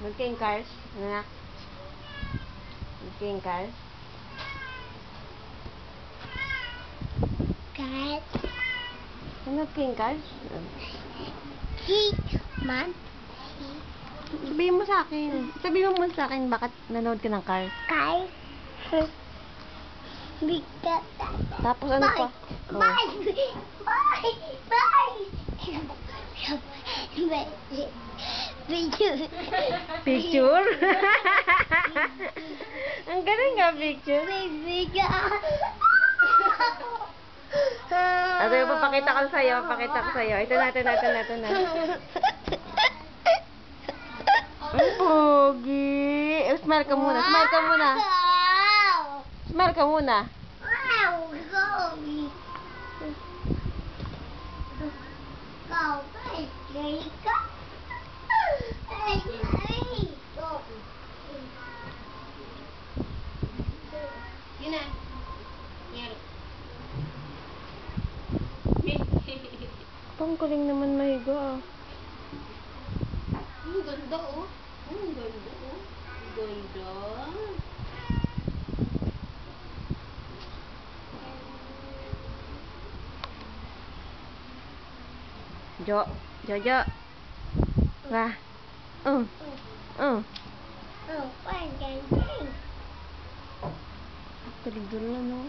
Mag-king cars. Ano na? Mag-king cars. Cat. Ano king cars? He. Man. Sabihin mo sa akin. Sabihin mo sa akin bakit nanood ka ng cars. Car. Big cat. Tapos ano pa? Oh. Bye. Bye. Bye. Picture. Picture? Ang galing nga picture. Ito yung papakita ko sa'yo. Pakita ko sa'yo. Ito na. Ang pogi. Smile ka muna. Smile ka muna. Smile ka muna. Yun na. Yan. Ang galing naman mahiga ah. Ang ganda oh. Ang ganda oh. Ang ganda. Jo. Wah. Galing doon na no.